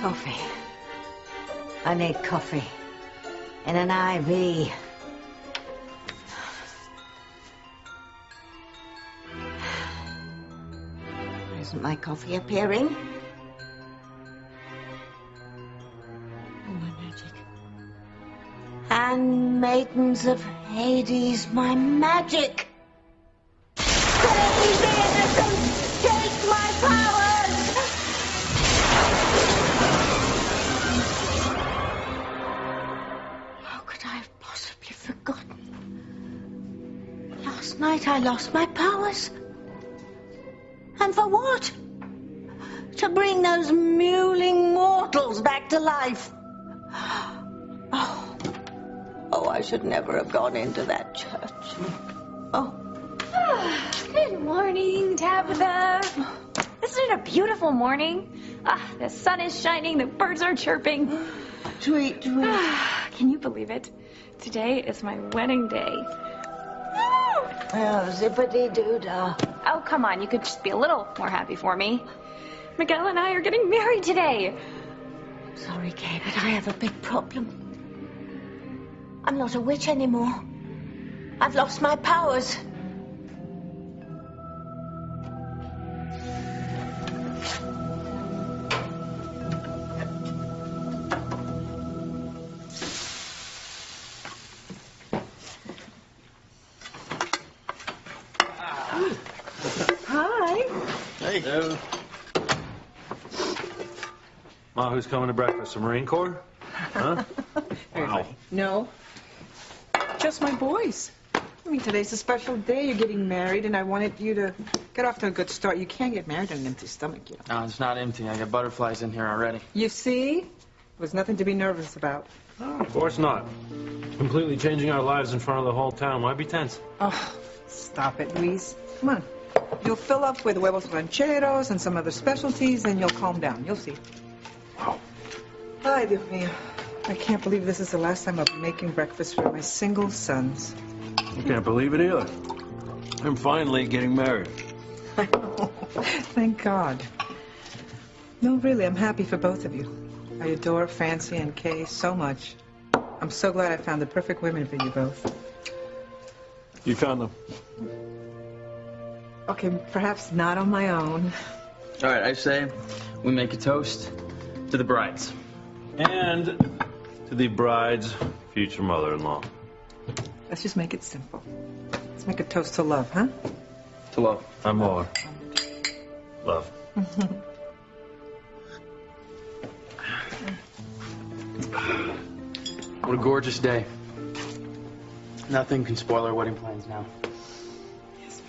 Coffee. I need coffee. In an IV. Isn't my coffee appearing? Oh, my magic. Handmaidens of Hades, my magic! Let me be innocent! Take my powers! How could I have possibly forgotten? Last night I lost my powers. And for what? To bring those mewling mortals back to life. Oh, I should never have gone into that church. Oh. Good morning, Tabitha. Isn't it a beautiful morning? The sun is shining, the birds are chirping. Tweet. Can you believe it? Today is my wedding day. Oh, zippity-doo-dah. Oh, come on, you could just be a little more happy for me. Miguel and I are getting married today. Sorry, Kay, but I have a big problem. I'm not a witch anymore. I've lost my powers. Hi. Hey. Hello. Ma, who's coming to breakfast? The Marine Corps? Huh? Wow. No. Just my boys. I mean, today's a special day. You're getting married, and I wanted you to get off to a good start. You can't get married on an empty stomach, you know. No, it's not empty. I got butterflies in here already. You see? There's nothing to be nervous about. Oh, of course not. Completely changing our lives in front of the whole town. Why be tense? Oh, stop it, Luis. Come on. You'll fill up with huevos rancheros and some other specialties, and you'll calm down. You'll see. Wow. Ay, Dios mío. I can't believe this is the last time I'll be making breakfast for my single sons. I can't believe it either. I'm finally getting married. I know. Thank God. No, really, I'm happy for both of you. I adore Fancy and Kay so much. I'm so glad I found the perfect women for you both. You found them? Okay, perhaps not on my own. All right, I say we make a toast to the brides. And to the bride's future mother-in-law. Let's just make it simple. Let's make a toast to love, huh? To love. I'm more. Love. What a gorgeous day. Nothing can spoil our wedding plans now. Yes,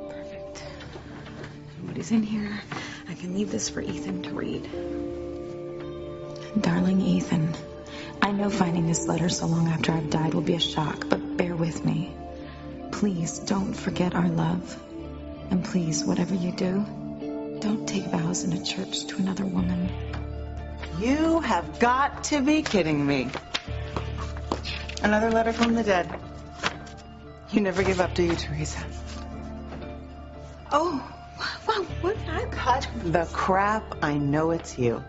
Perfect. Nobody's in here. I can leave this for Ethan to read. Darling Ethan, I know finding this letter so long after I've died will be a shock, but bear with me. Please don't forget our love. And please, whatever you do, don't take vows in a church to another woman. You have got to be kidding me. Another letter from the dead. You never give up, do you, Teresa? Oh, wow, what did I cut? The crap, I know it's you.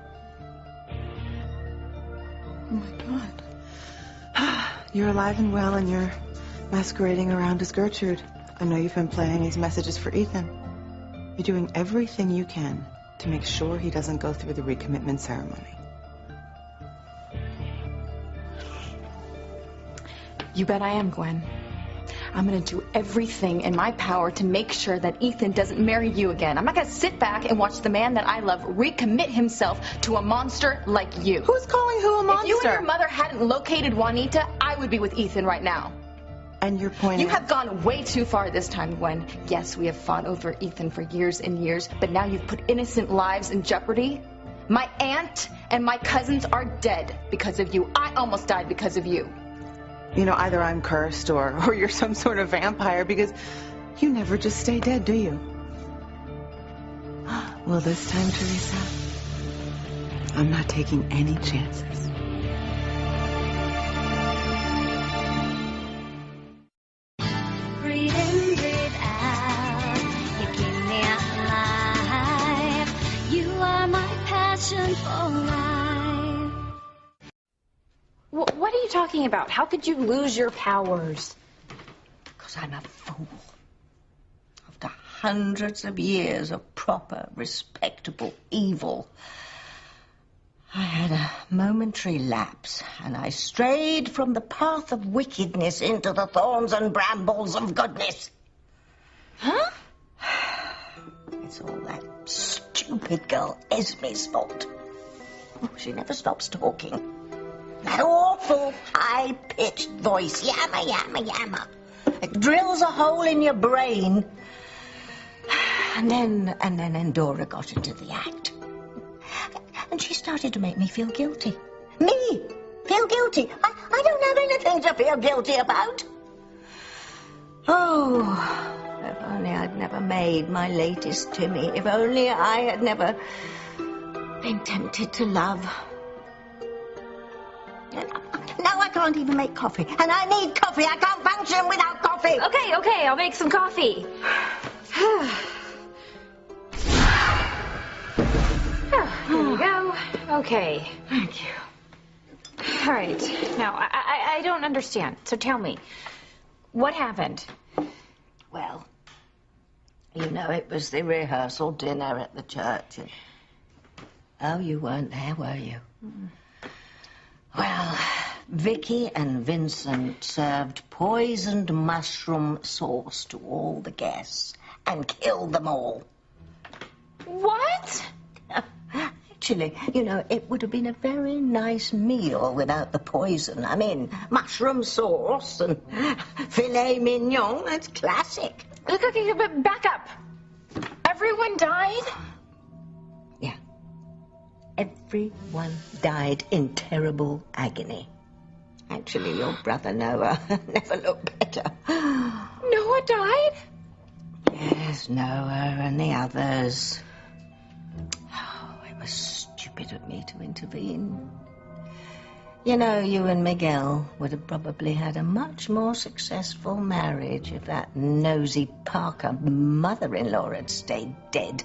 Oh my God. You're alive and well, and you're masquerading around as Gertrude. I know you've been planning these messages for Ethan. You're doing everything you can to make sure he doesn't go through the recommitment ceremony. You bet I am, Gwen. I'm going to do everything in my power to make sure that Ethan doesn't marry you again. I'm not going to sit back and watch the man that I love recommit himself to a monster like you. Who's calling who a monster? If you and your mother hadn't located Juanita, I would be with Ethan right now. And you're pointing... You have gone way too far this time, Gwen. Yes, we have fought over Ethan for years and years, but now you've put innocent lives in jeopardy. My aunt and my cousins are dead because of you. I almost died because of you. You know, either I'm cursed or you're some sort of vampire, because You never just stay dead, do you? Well, this time, Teresa, I'm not taking any chances. Breathe in, breathe out. You keep me alive. You are my passion for life. What are you talking about? How could you lose your powers? Because I'm a fool. After hundreds of years of proper, respectable evil, I had a momentary lapse, and I strayed from the path of wickedness into the thorns and brambles of goodness. Huh? It's all that stupid girl Esme's fault. Oh, she never stops talking. That awful high-pitched voice, yammer, yammer, yammer. It drills a hole in your brain. And then Endora got into the act. And she started to make me feel guilty. Me? Feel guilty? I don't have anything to feel guilty about. Oh, if only I'd never made my latest Timmy. If only I had never been tempted to love. Now I can't even make coffee. And I need coffee. I can't function without coffee. Okay, I'll make some coffee. There you go. Okay. Thank you. All right. Now, I don't understand. So tell me, what happened? Well, you know, it was the rehearsal dinner at the church. And... Oh, you weren't there, were you? Mm-mm. Well, Vicky and Vincent served poisoned mushroom sauce to all the guests and killed them all. What? Actually, you know, it would have been a very nice meal without the poison. I mean, mushroom sauce and filet mignon, that's classic. Okay, but back up. Everyone died? Yeah. Everyone died in terrible agony. Actually, your brother Noah never looked better. Noah died? Yes, Noah and the others. Oh, it was stupid of me to intervene. You know, you and Miguel would have probably had a much more successful marriage if that nosy Parker mother-in-law had stayed dead.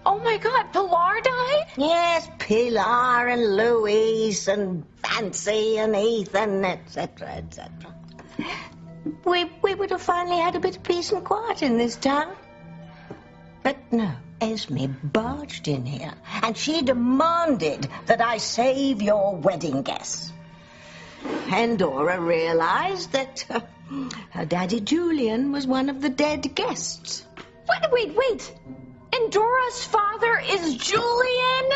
Oh, my God, Pilar died? Yes, Pilar and Louise and Fancy and Ethan, etc., etc. We would have finally had a bit of peace and quiet in this town. But no, Esme barged in here, and she demanded that I save your wedding guests. Endora realized that her daddy Julian was one of the dead guests. Wait. Endora's father is Julian?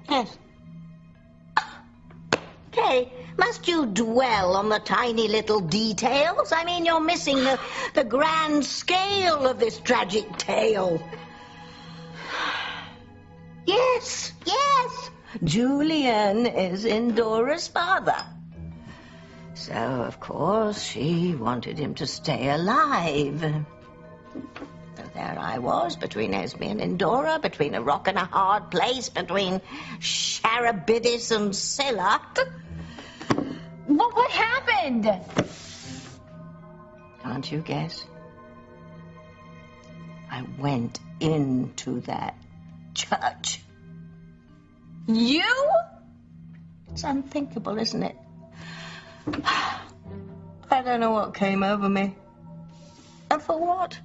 Yes. Okay, must you dwell on the tiny little details? I mean, you're missing the grand scale of this tragic tale. Yes. Julian is Endora's father. So, of course, she wanted him to stay alive. So there I was, between Esme and Endora, between a rock and a hard place, between Charybdis and Scylla. What happened? Can't you guess? I went into that church. You? It's unthinkable, isn't it? I don't know what came over me. And for what?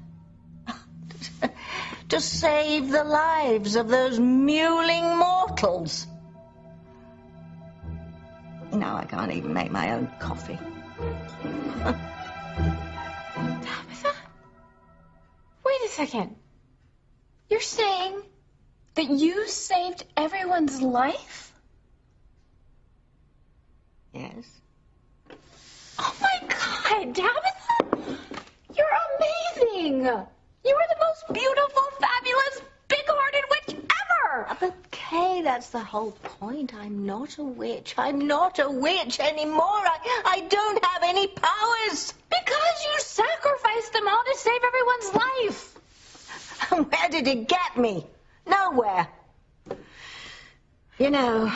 To save the lives of those mewling mortals. Now I can't even make my own coffee. Tabitha? Wait a second. You're saying that you saved everyone's life? Yes. Oh my God, Tabitha! You're amazing! You are the most beautiful, fabulous, big-hearted witch ever! But Kay, that's the whole point. I'm not a witch. I'm not a witch anymore. I don't have any powers. Because you sacrificed them all to save everyone's life. Where did it get me? Nowhere. You know,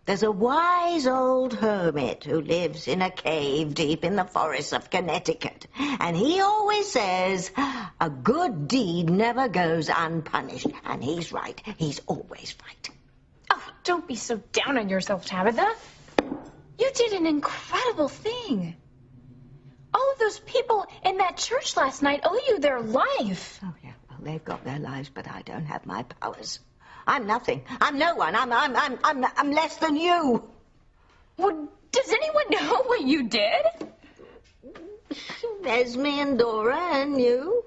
there's a wise old hermit who lives in a cave deep in the forests of Connecticut. And he always says, a good deed never goes unpunished. And he's right. He's always right. Oh, don't be so down on yourself, Tabitha. You did an incredible thing. All of those people in that church last night owe you their life. Oh, yeah. Well, they've got their lives, but I don't have my powers. I'm nothing. I'm no one. I'm less than you. Well, does anyone know what you did? Esme and Dora and you.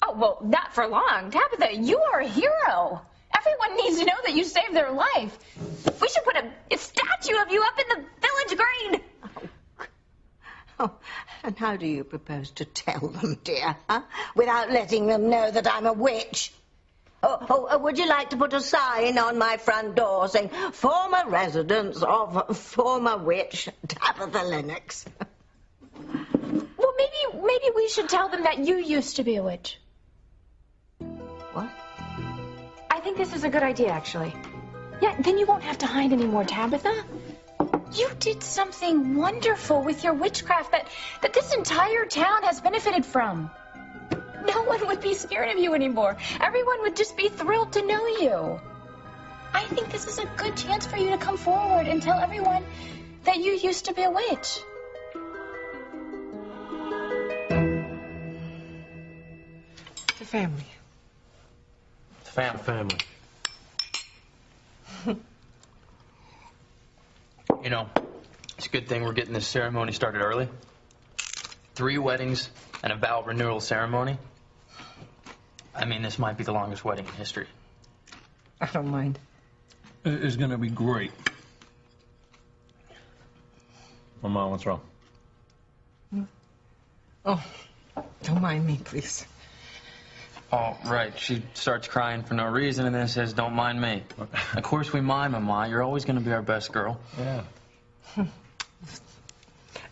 Oh, well, not for long. Tabitha, you are a hero. Everyone needs to know that you saved their life. We should put a statue of you up in the village green. Oh, and how do you propose to tell them, dear, huh? Without letting them know that I'm a witch? Would you like to put a sign on my front door saying, former residence of former witch Tabitha Lennox? Well, maybe we should tell them that you used to be a witch. What? I think this is a good idea, actually. Yeah, then you won't have to hide anymore, Tabitha. You did something wonderful with your witchcraft that this entire town has benefited from. No one would be scared of you anymore. Everyone would just be thrilled to know you. I think this is a good chance for you to come forward and tell everyone that you used to be a witch. The family. Family. You know, it's a good thing we're getting this ceremony started early. 3 weddings and a vow renewal ceremony. I mean, this might be the longest wedding in history. I don't mind. It's gonna be great. Mama, what's wrong? Oh, don't mind me, please. Oh, right. She starts crying for no reason and then says, don't mind me. Of course we mind, Mama. You're always going to be our best girl. Yeah.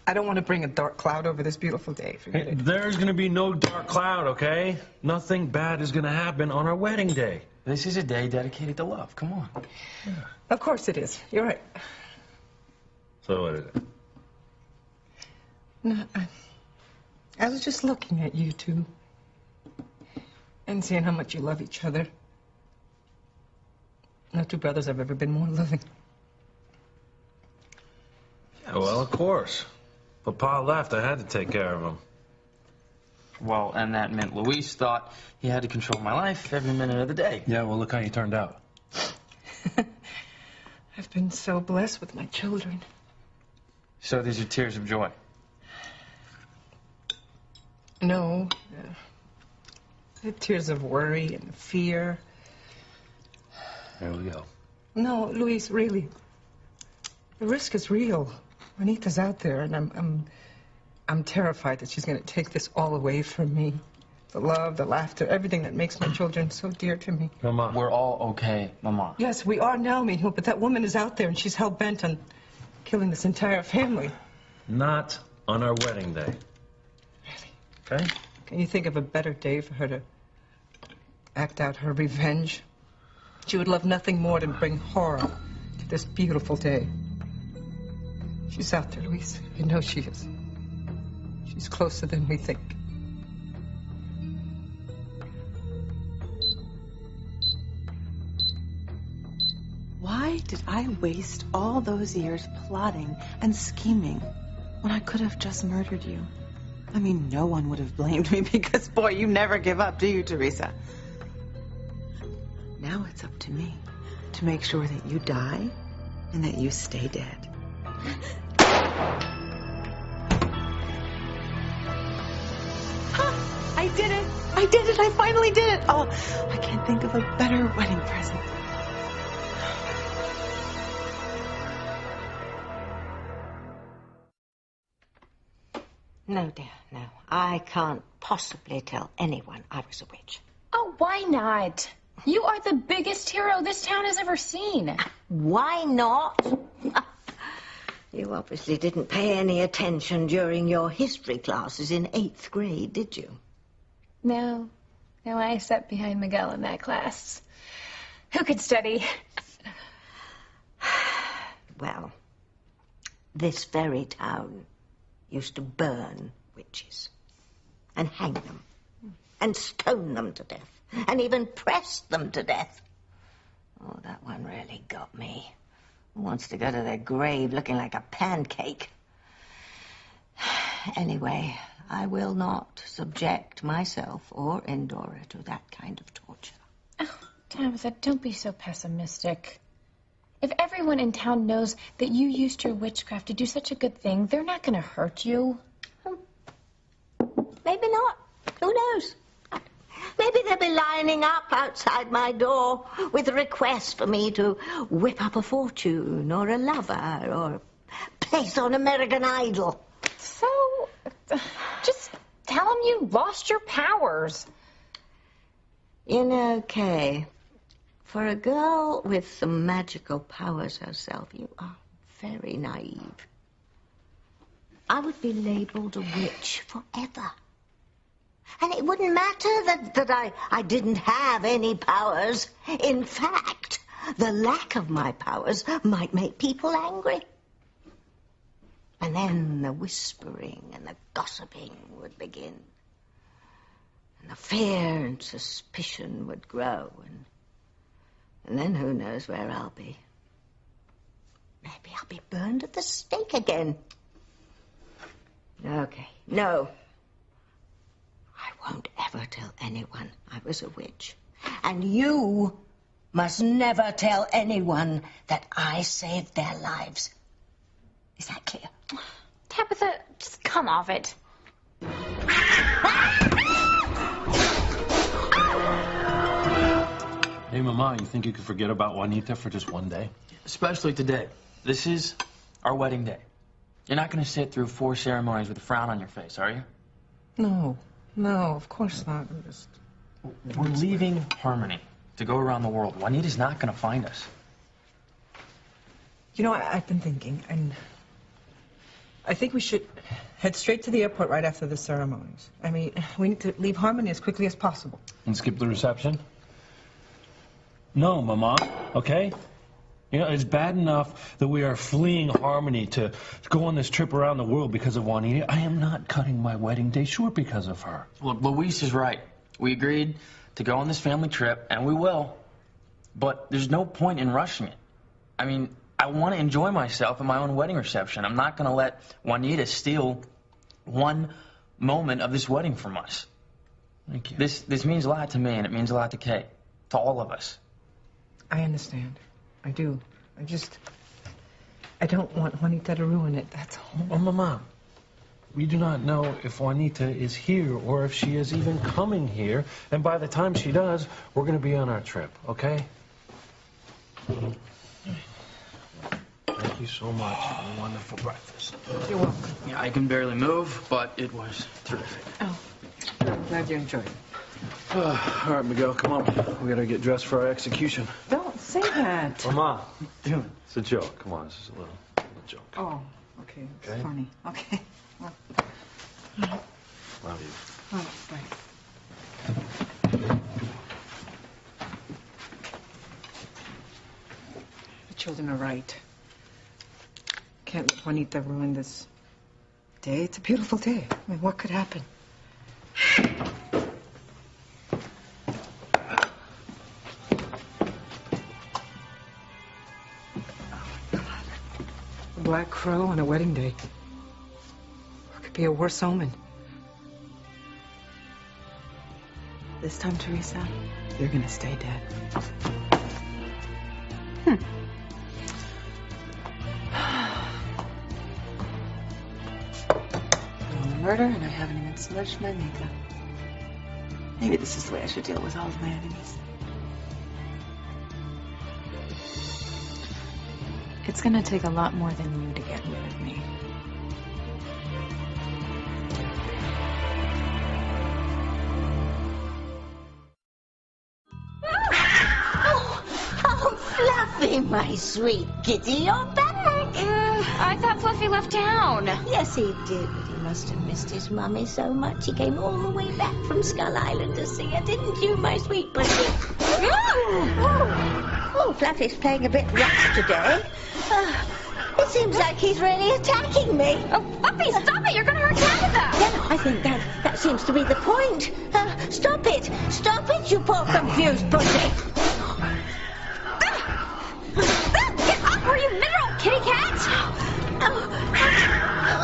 I don't want to bring a dark cloud over this beautiful day. Forget it. There's gonna be no dark cloud, okay? Nothing bad is gonna happen on our wedding day. This is a day dedicated to love. Come on. Yeah. Of course it is. You're right. So what is it? No, I was just looking at you two and seeing how much you love each other. No 2 brothers have ever been more loving. Yeah, well, of course. But Pa left, I had to take care of him. Well, and that meant Luis thought he had to control my life every minute of the day. Yeah, well, look how you turned out. I've been so blessed with my children. So these are tears of joy. No. The tears of worry and fear. There we go. No, Luis, really. The risk is real. Juanita's out there, and I'm terrified that she's going to take this all away from me. The love, the laughter, everything that makes my children so dear to me. Come on. We're all okay, Mama. Yes, we are now, Mijo, but that woman is out there, and she's hell-bent on killing this entire family. Not on our wedding day. Really? Okay? Can you think of a better day for her to act out her revenge? She would love nothing more than bring horror to this beautiful day. She's out there, Luis. You know she is. She's closer than we think. Why did I waste all those years plotting and scheming when I could have just murdered you? I mean, no one would have blamed me because, boy, you never give up, do you, Teresa? Now it's up to me to make sure that you die and that you stay dead. I did it! I did it! I finally did it! Oh, I can't think of a better wedding present. No, dear, no. I can't possibly tell anyone I was a witch. Oh, why not? You are the biggest hero this town has ever seen. Why not? You obviously didn't pay any attention during your history classes in 8th grade, did you? No. No, I sat behind Miguel in that class. Who could study? Well, this very town used to burn witches and hang them and stone them to death and even press them to death. Oh, that one really got me. Who wants to go to their grave looking like a pancake? Anyway, I will not subject myself or Endora to that kind of torture. Oh, Tabitha, don't be so pessimistic. If everyone in town knows that you used your witchcraft to do such a good thing, they're not going to hurt you. Maybe not. Who knows? Maybe they'll be lining up outside my door with a request for me to whip up a fortune or a lover or place on American Idol. So, just tell them you lost your powers. You know, Kay, for a girl with some magical powers herself, you are very naive. I would be labeled a witch forever. And it wouldn't matter that I didn't have any powers. In fact, the lack of my powers might make people angry. And then the whispering and the gossiping would begin. And the fear and suspicion would grow. And then who knows where I'll be. Maybe I'll be burned at the stake again. Okay, no. I won't ever tell anyone I was a witch. And you must never tell anyone that I saved their lives. Is that clear? Tabitha, just come off it. Hey, Mama, you think you could forget about Juanita for just one day? Especially today. This is our wedding day. You're not going to sit through 4 ceremonies with a frown on your face, are you? No, of course not. I'm just... We're leaving Harmony to go around the world. Juanita's not going to find us. You know, I've been thinking, and I think we should head straight to the airport right after the ceremonies. I mean, we need to leave Harmony as quickly as possible. And skip the reception? No, Mama, okay? You know, it's bad enough that we are fleeing Harmony to go on this trip around the world because of Juanita. I am not cutting my wedding day short because of her. Look, Luis is right. We agreed to go on this family trip, and we will. But there's no point in rushing it. I mean, I want to enjoy myself at my own wedding reception. I'm not going to let Juanita steal one moment of this wedding from us. Thank you. This means a lot to me, and it means a lot to Kay. To all of us. I understand. I do. I don't want Juanita to ruin it, that's all. Oh, Mama, we do not know if Juanita is here or if she is even coming here. And by the time she does, we're going to be on our trip, okay? Thank you so much for a wonderful breakfast. You're welcome. Yeah, I can barely move, but it was terrific. Oh, I'm glad you enjoyed it. All right, Miguel, come on. We got to get dressed for our execution. Don't say that. Mama, it's a joke. Come on, it's just a little joke. Oh, okay. It's Okay. funny. Okay. Well, Love you. oh, bye. The children are right. Can't let Juanita ruin this day. It's a beautiful day. I mean, what could happen? A black crow on a wedding day. What could be a worse omen? This time, Teresa, you're gonna stay dead. No murder, and I haven't even smudged my makeup. Maybe this is the way I should deal with all of my enemies. It's gonna take a lot more than you to get rid of me. Oh, Fluffy, my sweet kitty, you're back. I thought Fluffy left town. Yes, he did, but he must have missed his mummy so much he came all the way back from Skull Island to see her, didn't you, my sweet pussy? Oh, Fluffy's playing a bit rough today. It seems like he's really attacking me. Oh, Fluffy, stop it! You're gonna hurt Tabitha. Yeah, I think that seems to be the point. Stop it! Stop it, you poor confused pussy! Get up, or you mineral kitty cat!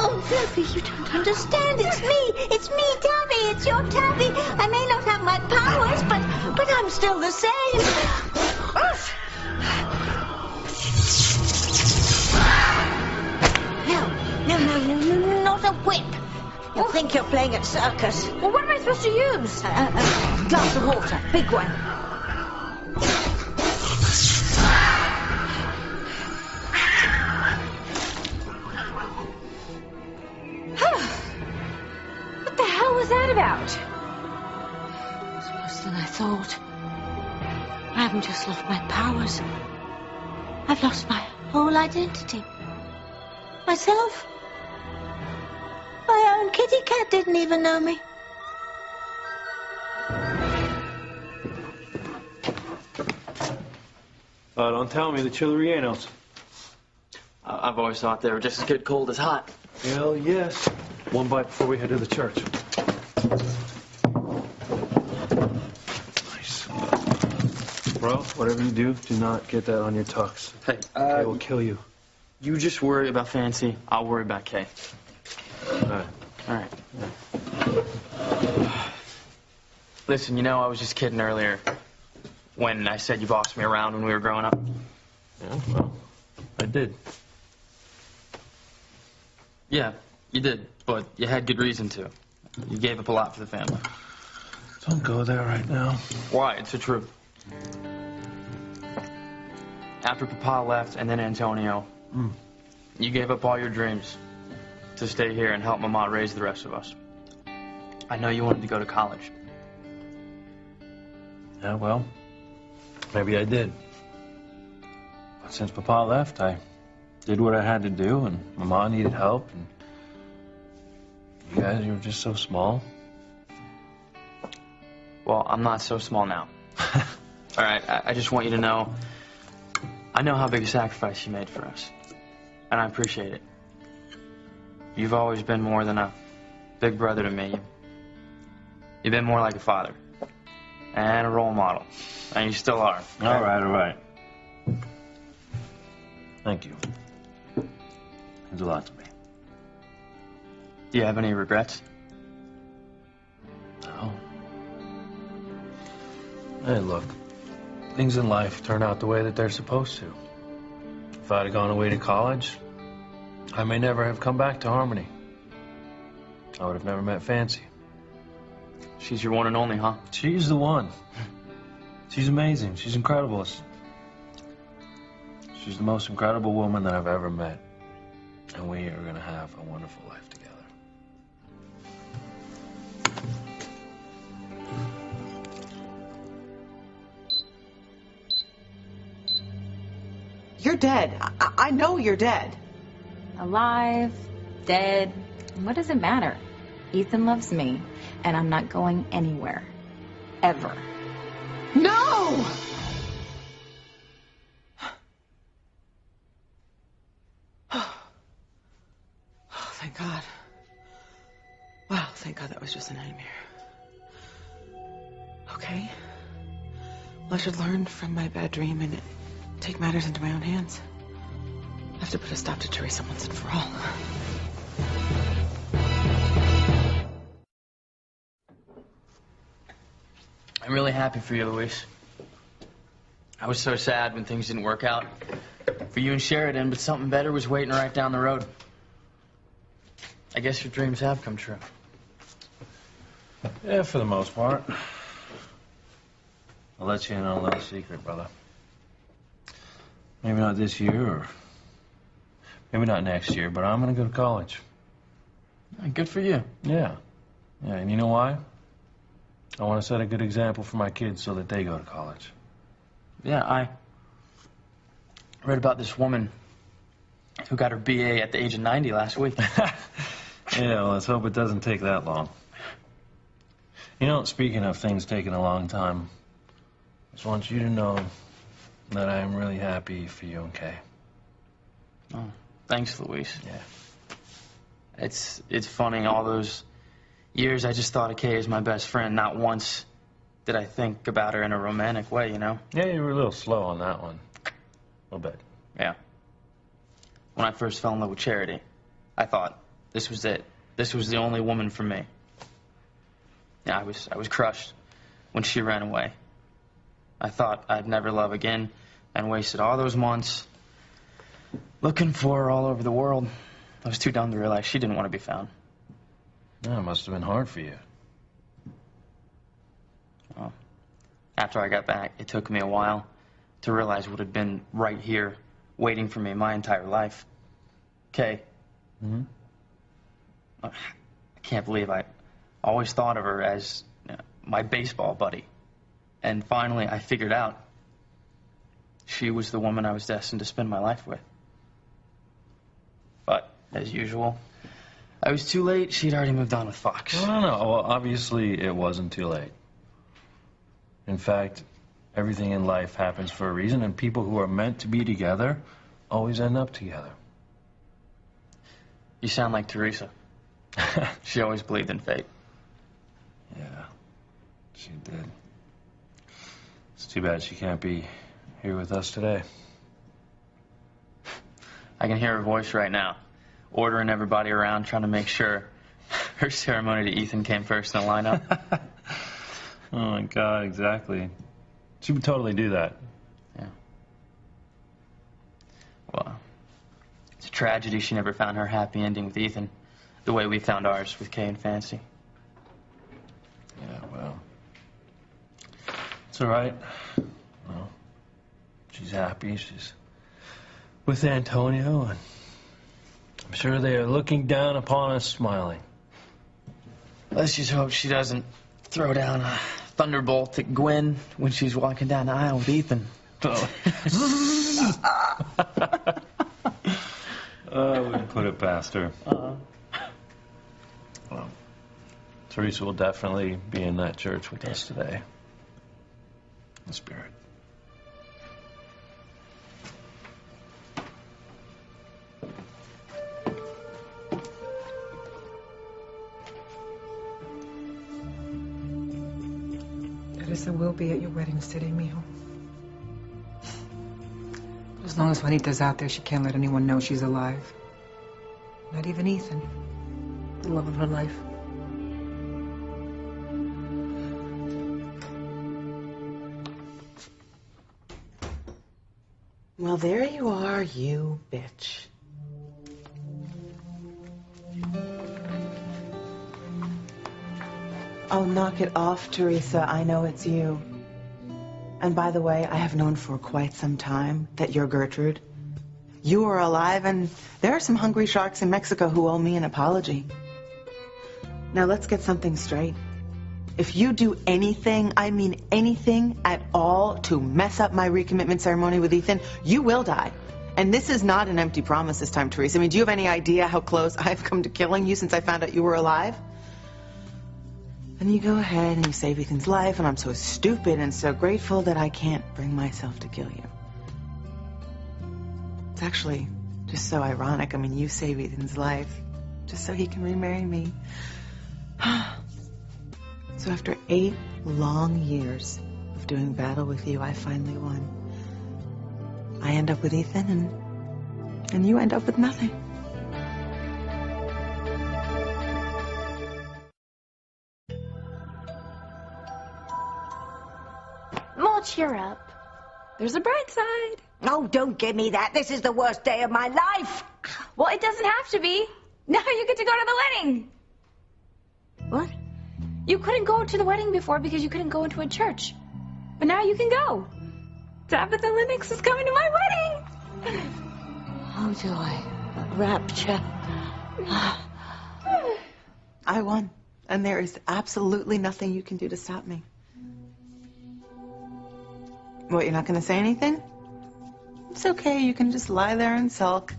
Oh, Fluffy, you don't understand. It's me, Tabby. It's your Tabby. I may not have my powers, but I'm still the same. No, not a whip. You think you're playing at circus. Well, what am I supposed to use? Glass of water, big one. What the hell was that about? It was worse than I thought. I haven't just lost my powers. I've lost my whole identity. Myself. My own kitty cat didn't even know me. Don't tell me the Chilerianos. I've always thought they were just as good cold as hot. Hell yes. One bite before we head to the church. Nice. Bro, whatever you do not get that on your tux. Hey, Kay will kill you. You just worry about Fancy. I'll worry about Kay. All right. Listen, you know, I was just kidding earlier when I said you bossed me around when we were growing up. Yeah, well, I did. Yeah, you did, but you had good reason to. You gave up a lot for the family. Don't go there right now. Why? It's the truth. After Papa left and then Antonio, you gave up all your dreams to stay here and help Mama raise the rest of us. I know you wanted to go to college. Yeah, well, maybe I did. But since Papa left, I did what I had to do, and Mama needed help, and you guys, you were just so small. Well, I'm not so small now. All right, I just want you to know, I know how big a sacrifice you made for us, and I appreciate it. You've always been more than a big brother to me. You've been more like a father and a role model, and you still are. Okay? All right. Thank you. Means a lot to me. Do you have any regrets? No. Hey, look. Things in life turn out the way that they're supposed to. If I'd have gone away to college, I may never have come back to Harmony. I would have never met Fancy. She's your one and only, huh? She's the one. She's amazing. She's incredible. She's the most incredible woman that I've ever met. And we are going to have a wonderful life together. You're dead. I know you're dead. Alive, dead, what does it matter? Ethan loves me, and I'm not going anywhere. Ever. No! Oh, thank God. Wow, thank God that was just a nightmare. Okay. Well, I should learn from my bad dream and take matters into my own hands. I have to put a stop to Teresa once and for all. I'm really happy for you, Luis. I was so sad when things didn't work out for you and Sheridan, but something better was waiting right down the road. I guess your dreams have come true. Yeah, for the most part. I'll let you in on a little secret, brother. Maybe not this year, or maybe not next year, but I'm going to go to college. Good for you. Yeah. Yeah, and you know why? I want to set a good example for my kids so that they go to college. Yeah, I read about this woman who got her BA at the age of 90 last week. Yeah, well, let's hope it doesn't take that long. You know, speaking of things taking a long time, I just want you to know that I am really happy for you and Kay. Oh, thanks, Luis. Yeah. It's funny, all those years I just thought of Kay as my best friend. Not once did I think about her in a romantic way, you know? Yeah, you were a little slow on that one. A little bit. Yeah. When I first fell in love with Charity, I thought this was it. This was the only woman for me. Yeah, I was crushed when she ran away. I thought I'd never love again and wasted all those months looking for her all over the world. I was too dumb to realize she didn't want to be found. Yeah, it must have been hard for you. Well, after I got back, it took me a while to realize what had been right here, waiting for me my entire life. Kay. Mm-hmm. I can't believe I always thought of her as my baseball buddy. And finally, I figured out she was the woman I was destined to spend my life with. But, as usual, I was too late. She'd already moved on with Fox. No. Well, obviously, it wasn't too late. In fact, everything in life happens for a reason, and people who are meant to be together always end up together. You sound like Teresa. She always believed in fate. Yeah, she did. It's too bad she can't be here with us today. I can hear her voice right now, ordering everybody around, trying to make sure her ceremony to Ethan came first in the lineup. Oh, my God, exactly. She would totally do that. Yeah. Well, it's a tragedy she never found her happy ending with Ethan, the way we found ours with Kay and Fancy. Yeah, well, it's all right. Well, she's happy. She's with Antonio, and I'm sure they are looking down upon us smiling. Let's just hope she doesn't throw down a thunderbolt at Gwen when she's walking down the aisle with Ethan. I wouldn't put it past her. Well, Teresa will definitely be in that church with us today. In spirit. Teresa will be at your wedding today, mijo. But as long as Juanita's out there, she can't let anyone know she's alive. Not even Ethan, the love of her life. Well, there you are, you bitch. Oh, knock it off, Teresa. I know it's you. And by the way, I have known for quite some time that you're Gertrude. You are alive, and there are some hungry sharks in Mexico who owe me an apology. Now, let's get something straight. If you do anything, I mean anything at all, to mess up my recommitment ceremony with Ethan, you will die. And this is not an empty promise this time, Teresa. I mean, do you have any idea how close I've come to killing you since I found out you were alive? And you go ahead and you save Ethan's life, and I'm so stupid and so grateful that I can't bring myself to kill you. It's actually just so ironic. I mean, you save Ethan's life just so he can remarry me. So after 8 long years of doing battle with you, I finally won. I end up with Ethan, and you end up with nothing. Well, cheer up. There's a bright side. Oh, don't give me that. This is the worst day of my life. Well, it doesn't have to be. Now you get to go to the wedding. What? You couldn't go to the wedding before because you couldn't go into a church. But now you can go. Tabitha Lennox is coming to my wedding. Oh, joy. Rapture. I won, and there is absolutely nothing you can do to stop me. What, you're not going to say anything? It's okay, you can just lie there and sulk.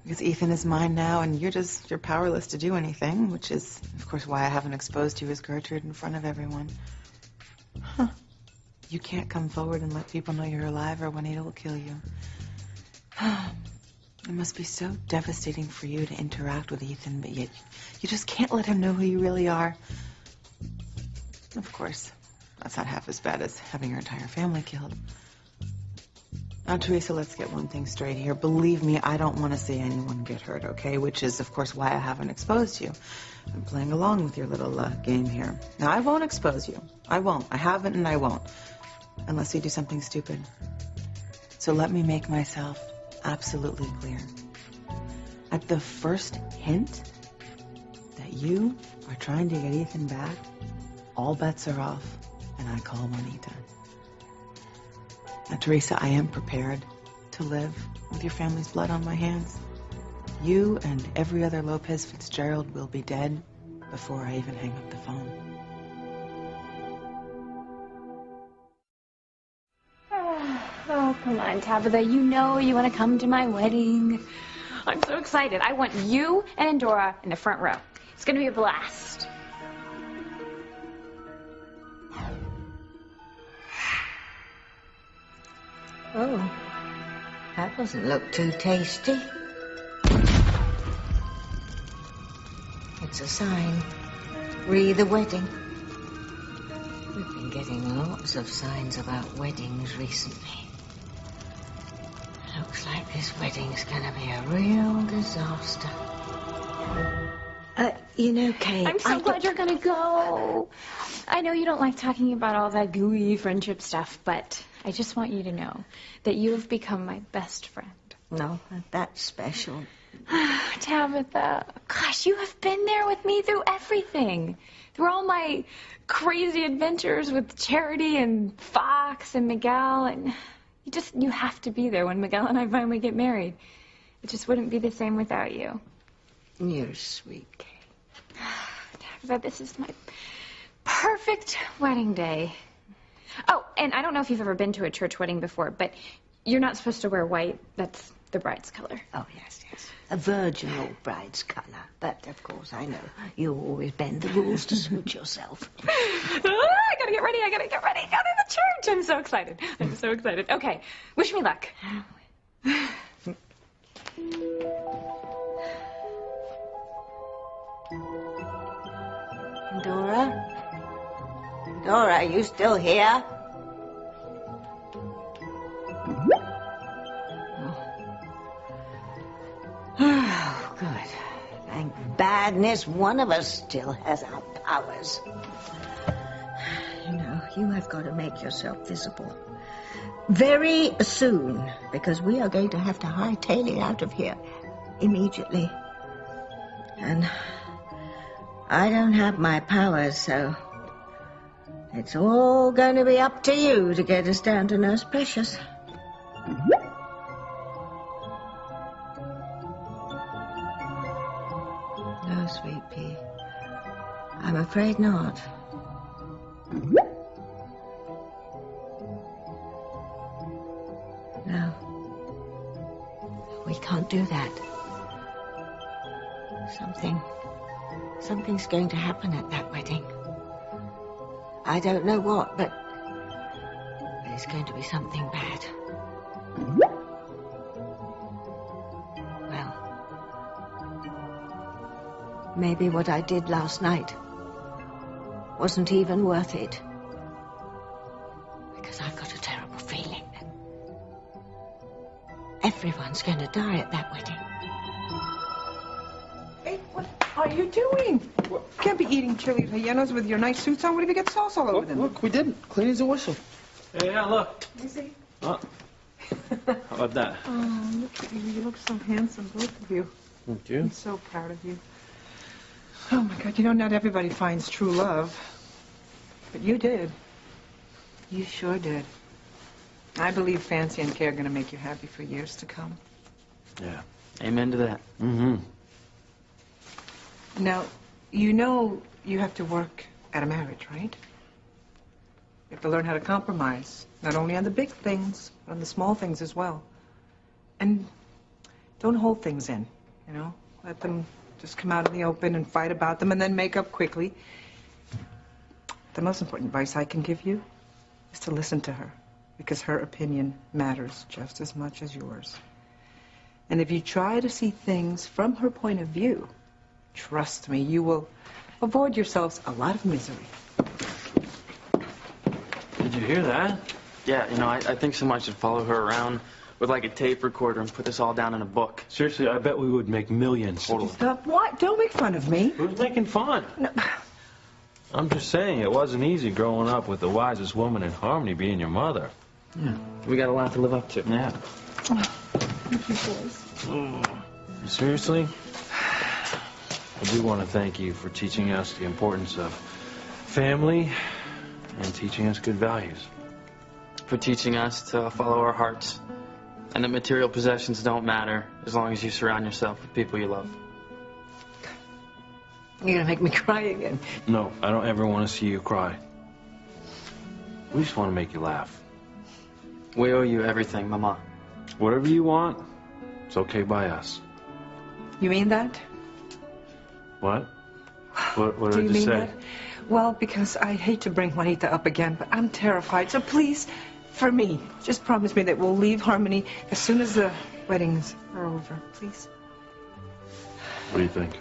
Because Ethan is mine now, and you're powerless to do anything, which is, of course, why I haven't exposed you as Gertrude in front of everyone. Huh. You can't come forward and let people know you're alive, or Juanita will kill you. It must be so devastating for you to interact with Ethan, but yet you just can't let him know who you really are. Of course, that's not half as bad as having your entire family killed. Now, Teresa, let's get one thing straight here. Believe me, I don't want to see anyone get hurt, okay? Which is, of course, why I haven't exposed you. I'm playing along with your little game here. Now, I won't expose you. I won't. I haven't and I won't. Unless you do something stupid. So let me make myself absolutely clear. At the first hint that you are trying to get Ethan back, all bets are off, and I call Juanita. Now, Teresa, I am prepared to live with your family's blood on my hands. You and every other Lopez Fitzgerald will be dead before I even hang up the phone. Oh, come on, Tabitha. You know you want to come to my wedding. I'm so excited. I want you and Endora in the front row. It's going to be a blast. Oh, that doesn't look too tasty. It's a sign. Re the wedding. We've been getting lots of signs about weddings recently. Looks like this wedding's gonna be a real disaster. You know, Kate, I'm so glad you're going to go. I know you don't like talking about all that gooey friendship stuff, but I just want you to know that you have become my best friend. No, that's special. Tabitha, gosh, you have been there with me through everything. Through all my crazy adventures with Charity and Fox and Miguel, and you have to be there when Miguel and I finally get married. It just wouldn't be the same without you. You're sweet, Kate. Tabitha, this is my perfect wedding day. Oh, and I don't know if you've ever been to a church wedding before, but you're not supposed to wear white. That's the bride's color. Oh, yes, yes. A virginal bride's colour. But, of course, I know. You always bend the rules to suit yourself. I gotta get ready. Go to the church. I'm so excited. Okay, wish me luck. Dora? Dora, are you still here? Oh, good. Thank badness one of us still has our powers. You know, you have got to make yourself visible. Very soon, because we are going to have to hightail it out of here immediately. And I don't have my powers, so it's all going to be up to you to get us down to Nurse Precious. No, sweet pea. I'm afraid not. No. We can't do that. Something's going to happen at that wedding. I don't know what, but it's going to be something bad. Well, maybe what I did last night wasn't even worth it. Because I've got a terrible feeling that everyone's going to die at that wedding. Hey, what are you doing? You can't be eating chili rellenos with your nice suits on. What if you get sauce all over them? Look, we didn't. Clean as a whistle. Yeah, look. Let me see. Oh. How about that? Oh, look at you. You look so handsome, both of you. Thank you. I'm so proud of you. Oh, my God. You know, not everybody finds true love. But you did. You sure did. I believe Fancy and Kay are going to make you happy for years to come. Yeah. Amen to that. Mm-hmm. Now, you know you have to work at a marriage, right? You have to learn how to compromise, not only on the big things, but on the small things as well. And don't hold things in. You know, let them just come out in the open and fight about them and then make up quickly. The most important advice I can give you is to listen to her, because her opinion matters just as much as yours. And if you try to see things from her point of view, trust me, you will avoid yourselves a lot of misery. Did you hear that? Yeah, you know, I think somebody should follow her around with like a tape recorder and put this all down in a book. Seriously, I bet we would make millions. Totally. Stop. What? Don't make fun of me. Who's making fun? No. I'm just saying, it wasn't easy growing up with the wisest woman in Harmony being your mother. Yeah, we got a lot to live up to. Yeah. Thank you, boys. Seriously? I do want to thank you for teaching us the importance of family and teaching us good values. For teaching us to follow our hearts and that material possessions don't matter as long as you surround yourself with people you love. You're gonna make me cry again. No, I don't ever want to see you cry. We just want to make you laugh. We owe you everything, Mama. Whatever you want, it's okay by us. You mean that? What? What Do did you I just mean say? that? Well, because I hate to bring Juanita up again, but I'm terrified. So please, for me, just promise me that we'll leave Harmony as soon as the weddings are over, please. What do you think?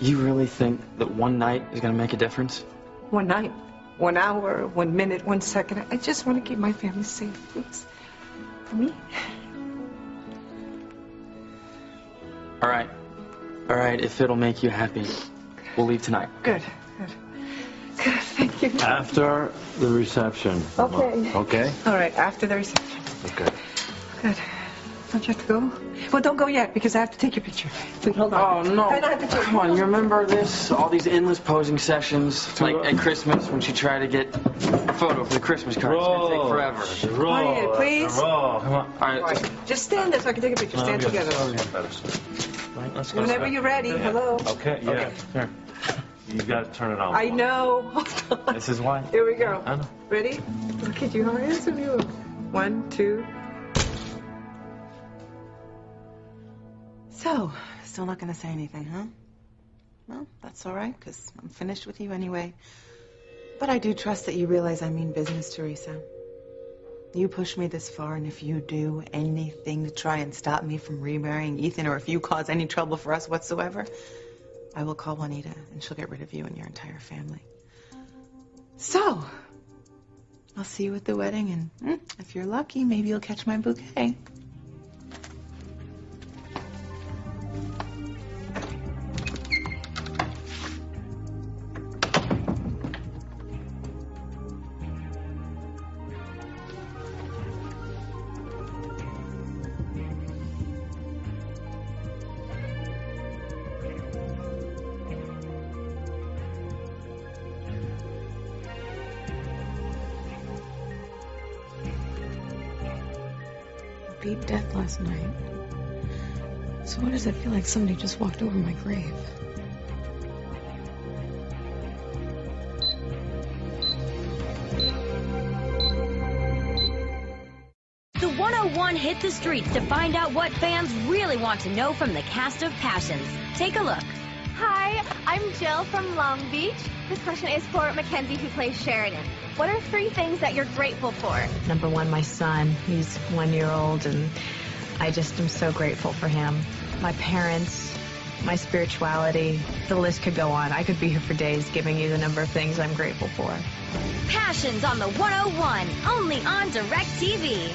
You really think that one night is going to make a difference? One night, 1 hour, 1 minute, 1 second. I just want to keep my family safe, please. For me? All right. All right, if it'll make you happy, we'll leave tonight. Good, good. Good, thank you. After the reception. Okay. Okay? All right, after the reception. Okay. Good. Don't you have to go? Well, don't go yet, because I have to take your picture. Wait, hold on. Oh, no. I have to take Come on, you remember this? All these endless posing sessions, like at Christmas when she tried to get a photo for the Christmas card. It's going to take forever. Quiet, please. Come on. All right, Just stand there so I can take a picture. Stand together. Right, let's go. Whenever you're ready. Hello. Okay, yeah. Okay. Here. You got to turn it on. I know. Hold on. this is why. Here we go. I know. Ready? Look at you. How handsome you look. 1, 2. So, still not going to say anything, huh? Well, that's all right, because I'm finished with you anyway. But I do trust that you realize I mean business, Teresa. You pushed me this far, and if you do anything to try and stop me from remarrying Ethan, or if you cause any trouble for us whatsoever, I will call Juanita, and she'll get rid of you and your entire family. So, I'll see you at the wedding, and if you're lucky, maybe you'll catch my bouquet. Beat death last night. So why does it feel like somebody just walked over my grave? The 101 hit the streets to find out what fans really want to know from the cast of Passions. Take a look. Hi, I'm Jill from Long Beach. This question is for Mackenzie, who plays Sheridan. What are 3 things that you're grateful for? Number 1, my son. He's 1 year old, and I just am so grateful for him. My parents, my spirituality, the list could go on. I could be here for days giving you the number of things I'm grateful for. Passions on the 101, only on DirecTV.